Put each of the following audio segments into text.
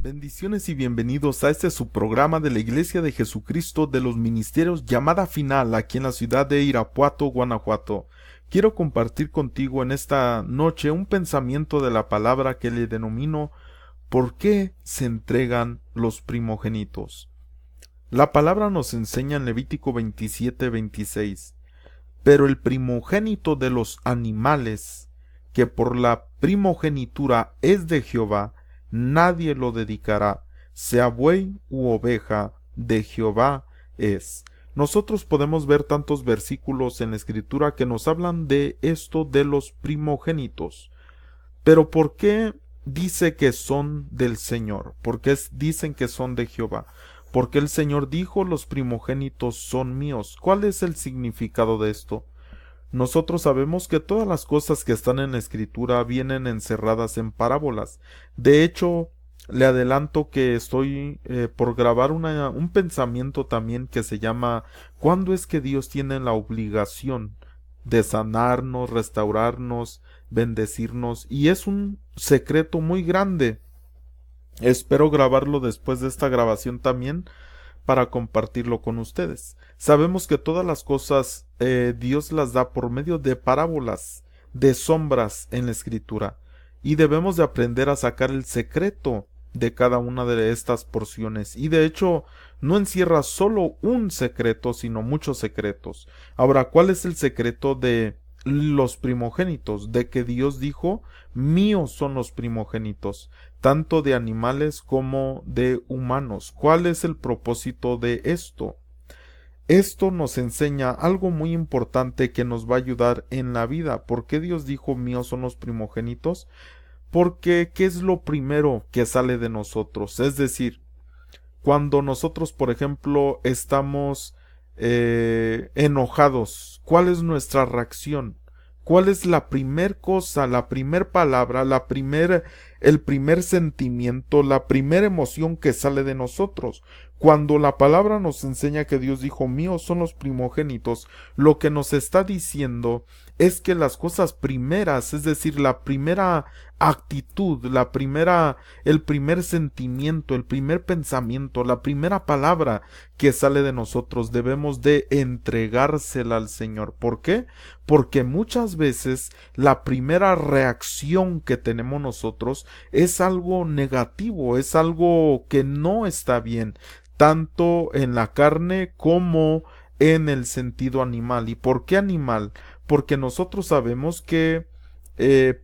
Bendiciones y bienvenidos a este su programa de la Iglesia de Jesucristo de los Ministerios Llamada Final aquí en la ciudad de Irapuato, Guanajuato. Quiero compartir contigo en esta noche un pensamiento de la palabra que le denomino ¿por qué se entregan los primogénitos? La palabra nos enseña en Levítico 27:26, pero el primogénito de los animales, que por la primogenitura es de Jehová, nadie lo dedicará, sea buey u oveja, de Jehová es. Nosotros podemos ver tantos versículos en la Escritura que nos hablan de esto de los primogénitos. Pero ¿por qué dice que son del Señor? ¿Por qué dicen que son de Jehová? Porque el Señor dijo, los primogénitos son míos. ¿Cuál es el significado de esto? Nosotros sabemos que todas las cosas que están en la Escritura vienen encerradas en parábolas. De hecho, le adelanto que estoy por grabar un pensamiento también que se llama ¿cuándo es que Dios tiene la obligación de sanarnos, restaurarnos, bendecirnos? Y es un secreto muy grande. Espero grabarlo después de esta grabación también para compartirlo con ustedes. Sabemos que todas las cosas Dios las da por medio de parábolas, de sombras en la Escritura, y debemos de aprender a sacar el secreto de cada una de estas porciones, y de hecho no encierra solo un secreto, sino muchos secretos. Ahora, ¿cuál es el secreto de los primogénitos? De que Dios dijo, míos son los primogénitos, tanto de animales como de humanos. ¿Cuál es el propósito de esto? Esto nos enseña algo muy importante que nos va a ayudar en la vida. ¿Por qué Dios dijo míos son los primogénitos? Porque ¿qué es lo primero que sale de nosotros? Es decir, cuando nosotros, por ejemplo, estamos enojados, ¿cuál es nuestra reacción? ¿Cuál es la primer cosa, la primer palabra, el primer sentimiento, la primera emoción que sale de nosotros? Cuando la palabra nos enseña que Dios dijo, míos son los primogénitos, lo que nos está diciendo es que las cosas primeras, es decir, la primera actitud, el primer sentimiento, el primer pensamiento, la primera palabra que sale de nosotros, debemos de entregársela al Señor. ¿Por qué? Porque muchas veces la primera reacción que tenemos nosotros es algo negativo, es algo que no está bien, tanto en la carne como en el sentido animal. ¿Y por qué animal? Porque nosotros sabemos que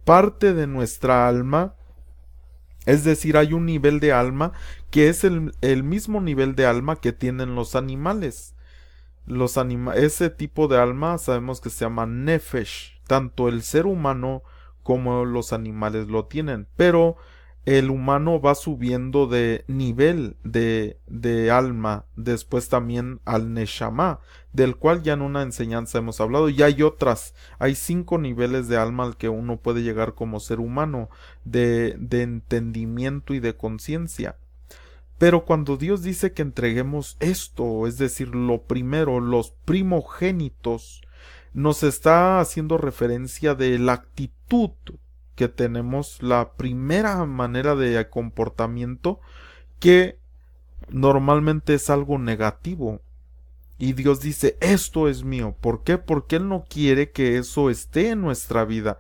parte de nuestra alma, es decir, hay un nivel de alma que es el mismo nivel de alma que tienen los animales. Ese tipo de alma sabemos que se llama nefesh. Tanto el ser humano como los animales lo tienen. Pero el humano va subiendo de nivel de alma, después también al neshama, del cual ya en una enseñanza hemos hablado, y hay otras, hay 5 niveles de alma al que uno puede llegar como ser humano, de entendimiento y de conciencia. Pero cuando Dios dice que entreguemos esto, es decir, lo primero, los primogénitos, nos está haciendo referencia de la actitud que tenemos, la primera manera de comportamiento que normalmente es algo negativo. Y Dios dice, esto es mío. ¿Por qué? Porque Él no quiere que eso esté en nuestra vida.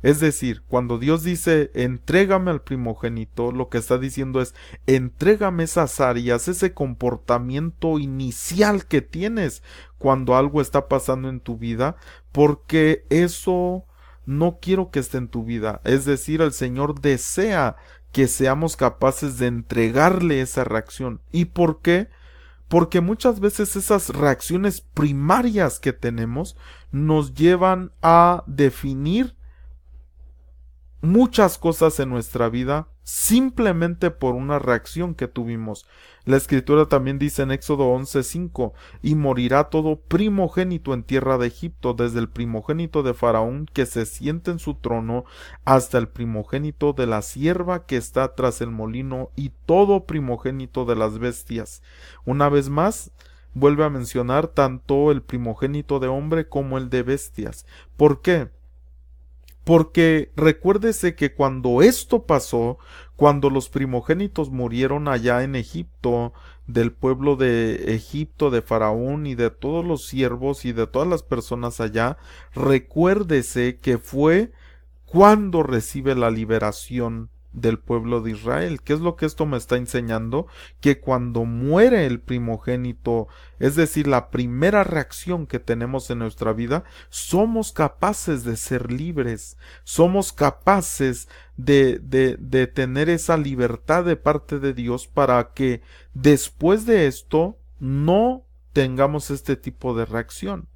Es decir, cuando Dios dice, entrégame al primogénito, lo que está diciendo es, entrégame esas áreas, ese comportamiento inicial que tienes cuando algo está pasando en tu vida, porque eso no quiero que esté en tu vida. Es decir, el Señor desea que seamos capaces de entregarle esa reacción. ¿Y por qué? Porque muchas veces esas reacciones primarias que tenemos nos llevan a definir muchas cosas en nuestra vida simplemente por una reacción que tuvimos. La Escritura también dice en Éxodo 11:5, y morirá todo primogénito en tierra de Egipto, desde el primogénito de Faraón que se siente en su trono, hasta el primogénito de la sierva que está tras el molino, y todo primogénito de las bestias. Una vez más, vuelve a mencionar tanto el primogénito de hombre como el de bestias. ¿Por qué? Porque recuérdese que cuando esto pasó, cuando los primogénitos murieron allá en Egipto, del pueblo de Egipto, de Faraón y de todos los siervos y de todas las personas allá, recuérdese que fue cuando recibe la liberación del pueblo de Israel. ¿Qué es lo que esto me está enseñando? Que cuando muere el primogénito, es decir, la primera reacción que tenemos en nuestra vida, somos capaces de ser libres, somos capaces de tener esa libertad de parte de Dios para que después de esto no tengamos este tipo de reacción.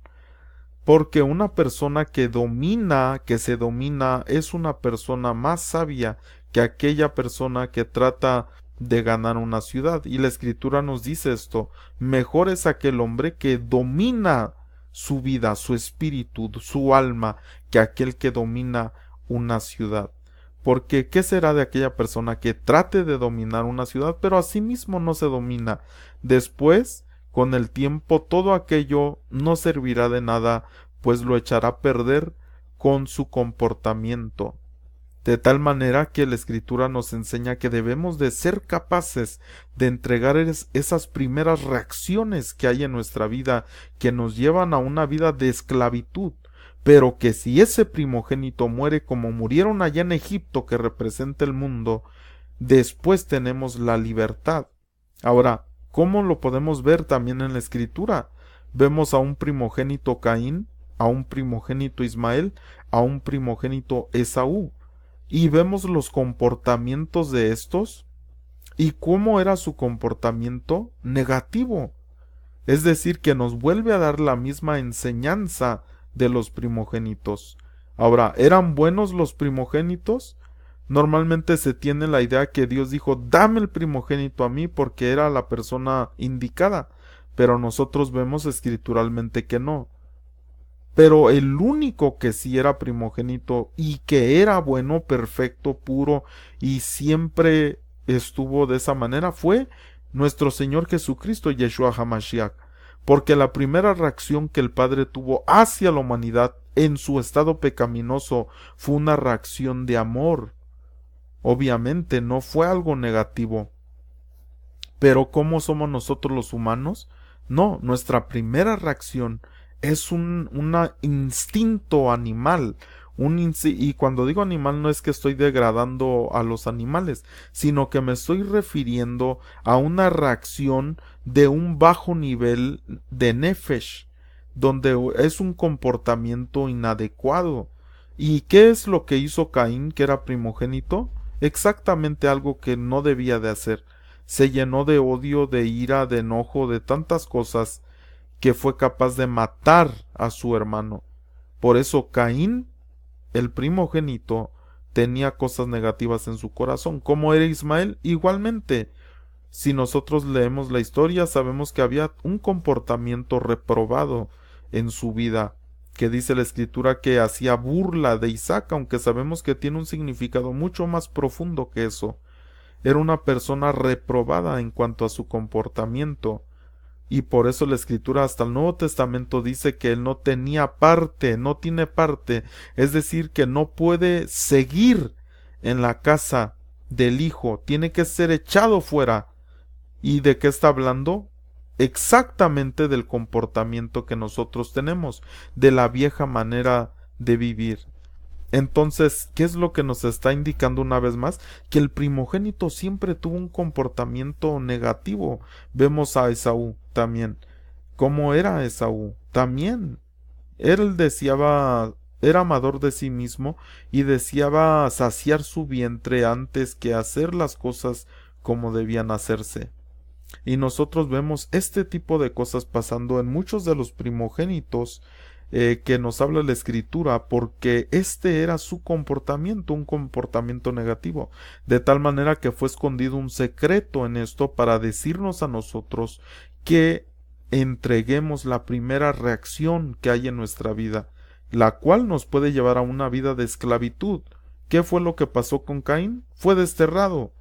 Porque una persona que domina, que se domina, es una persona más sabia que aquella persona que trata de ganar una ciudad. Y la escritura nos dice esto: mejor es aquel hombre que domina su vida, su espíritu, su alma, que aquel que domina una ciudad. Porque ¿qué será de aquella persona que trate de dominar una ciudad, pero a sí mismo no se domina? Después, con el tiempo, todo aquello no servirá de nada, pues lo echará a perder con su comportamiento. De tal manera que la escritura nos enseña que debemos de ser capaces de entregar esas primeras reacciones que hay en nuestra vida, que nos llevan a una vida de esclavitud, pero que si ese primogénito muere como murieron allá en Egipto, que representa el mundo, después tenemos la libertad. Ahora, ¿cómo lo podemos ver también en la escritura? Vemos a un primogénito Caín, a un primogénito Ismael, a un primogénito Esaú, y vemos los comportamientos de estos y cómo era su comportamiento negativo. Es decir, que nos vuelve a dar la misma enseñanza de los primogénitos. Ahora, ¿eran buenos los primogénitos? Normalmente se tiene la idea que Dios dijo: dame el primogénito a mí porque era la persona indicada, pero nosotros vemos escrituralmente que no. Pero el único que sí era primogénito y que era bueno, perfecto, puro y siempre estuvo de esa manera fue nuestro Señor Jesucristo, Yeshua HaMashiach. Porque la primera reacción que el Padre tuvo hacia la humanidad en su estado pecaminoso fue una reacción de amor. Obviamente no fue algo negativo. Pero ¿cómo somos nosotros los humanos? No, nuestra primera reacción es un instinto animal. Y cuando digo animal no es que estoy degradando a los animales, sino que me estoy refiriendo a una reacción de un bajo nivel de nefesh, donde es un comportamiento inadecuado. ¿Y qué es lo que hizo Caín, que era primogénito? Exactamente algo que no debía de hacer. Se llenó de odio, de ira, de enojo, de tantas cosas, que fue capaz de matar a su hermano. Por eso Caín, el primogénito, tenía cosas negativas en su corazón. ¿Cómo era Ismael? Igualmente. Si nosotros leemos la historia, sabemos que había un comportamiento reprobado en su vida, que dice la escritura que hacía burla de Isaac, aunque sabemos que tiene un significado mucho más profundo que eso. Era una persona reprobada en cuanto a su comportamiento, y por eso la escritura hasta el Nuevo Testamento dice que él no tenía parte, no tiene parte, es decir, que no puede seguir en la casa del hijo, tiene que ser echado fuera. ¿Y de qué está hablando? Exactamente del comportamiento que nosotros tenemos, de la vieja manera de vivir. Entonces, ¿qué es lo que nos está indicando una vez más? Que el primogénito siempre tuvo un comportamiento negativo. Vemos a Esaú también. ¿Cómo era Esaú? También. Él deseaba, era amador de sí mismo y deseaba saciar su vientre antes que hacer las cosas como debían hacerse. Y nosotros vemos este tipo de cosas pasando en muchos de los primogénitos que nos habla la escritura, porque este era su comportamiento, un comportamiento negativo, de tal manera que fue escondido un secreto en esto para decirnos a nosotros que entreguemos la primera reacción que hay en nuestra vida, la cual nos puede llevar a una vida de esclavitud. ¿Qué fue lo que pasó con Caín? Fue desterrado.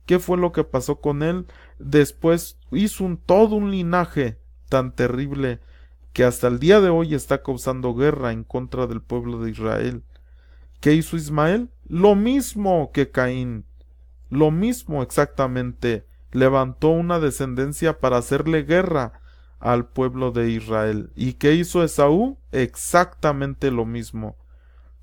¿Qué fue lo que pasó con él? Después hizo todo un linaje tan terrible que hasta el día de hoy está causando guerra en contra del pueblo de Israel. ¿Qué hizo Ismael? Lo mismo que Caín, lo mismo exactamente. Levantó una descendencia para hacerle guerra al pueblo de Israel. ¿Y qué hizo Esaú? Exactamente lo mismo.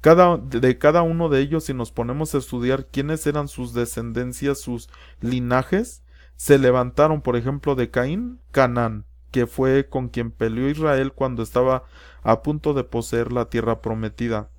Cada uno de ellos, si nos ponemos a estudiar quiénes eran sus descendencias, sus linajes, se levantaron, por ejemplo, de Caín, Canaán, que fue con quien peleó Israel cuando estaba a punto de poseer la tierra prometida.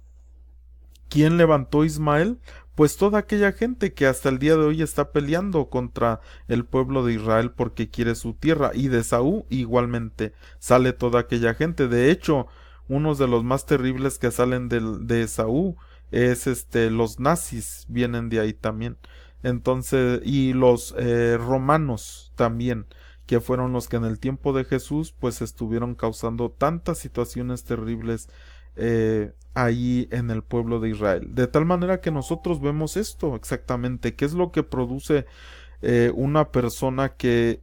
¿Quién levantó Ismael? Pues toda aquella gente que hasta el día de hoy está peleando contra el pueblo de Israel porque quiere su tierra. Y de Esaú igualmente sale toda aquella gente. De hecho, unos de los más terribles que salen de Esaú es los nazis, vienen de ahí también. Entonces, y los romanos también, que fueron los que en el tiempo de Jesús pues estuvieron causando tantas situaciones terribles ahí en el pueblo de Israel. De tal manera que nosotros vemos esto exactamente, qué es lo que produce una persona que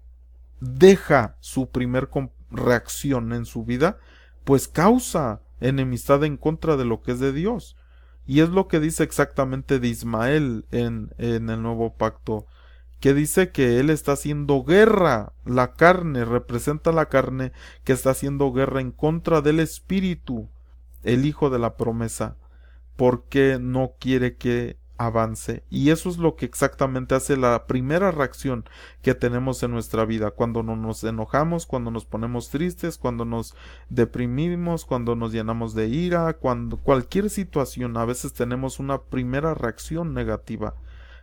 deja su primer reacción en su vida, pues causa enemistad en contra de lo que es de Dios. Y es lo que dice exactamente de Ismael en el nuevo pacto, que dice que él está haciendo guerra, la carne, representa la carne que está haciendo guerra en contra del espíritu, el hijo de la promesa, porque no quiere que avance. Y eso es lo que exactamente hace la primera reacción que tenemos en nuestra vida, cuando nos enojamos, cuando nos ponemos tristes, cuando nos deprimimos, cuando nos llenamos de ira, cuando cualquier situación, a veces tenemos una primera reacción negativa.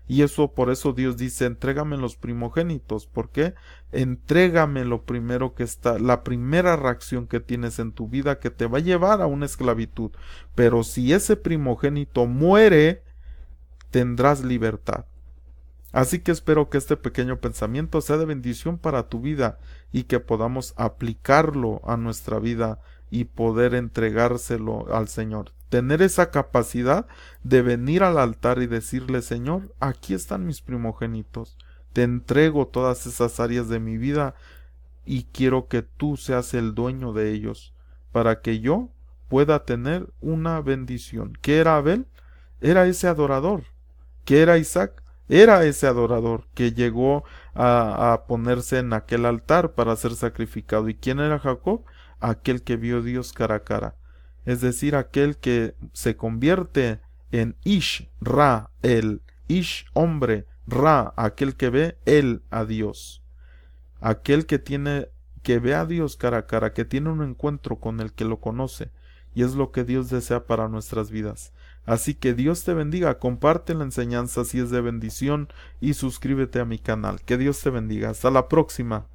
Y eso, por eso Dios dice, entrégame los primogénitos. ¿Por qué? Entrégame lo primero que está, la primera reacción que tienes en tu vida que te va a llevar a una esclavitud. Pero si ese primogénito muere, tendrás libertad. Así que espero que este pequeño pensamiento sea de bendición para tu vida y que podamos aplicarlo a nuestra vida y poder entregárselo al Señor. Tener esa capacidad de venir al altar y decirle, Señor, aquí están mis primogénitos. Te entrego todas esas áreas de mi vida y quiero que tú seas el dueño de ellos para que yo pueda tener una bendición. ¿Qué era Abel? Era ese adorador. ¿Qué era Isaac? Era ese adorador que llegó a ponerse en aquel altar para ser sacrificado. ¿Y quién era Jacob? Aquel que vio a Dios cara a cara. Es decir, aquel que se convierte en Ish, Ra, el Ish, hombre, Ra, aquel que ve él a Dios. Aquel que ve a Dios cara a cara, que tiene un encuentro con el que lo conoce. Y es lo que Dios desea para nuestras vidas. Así que Dios te bendiga, comparte la enseñanza si es de bendición y suscríbete a mi canal. Que Dios te bendiga. Hasta la próxima.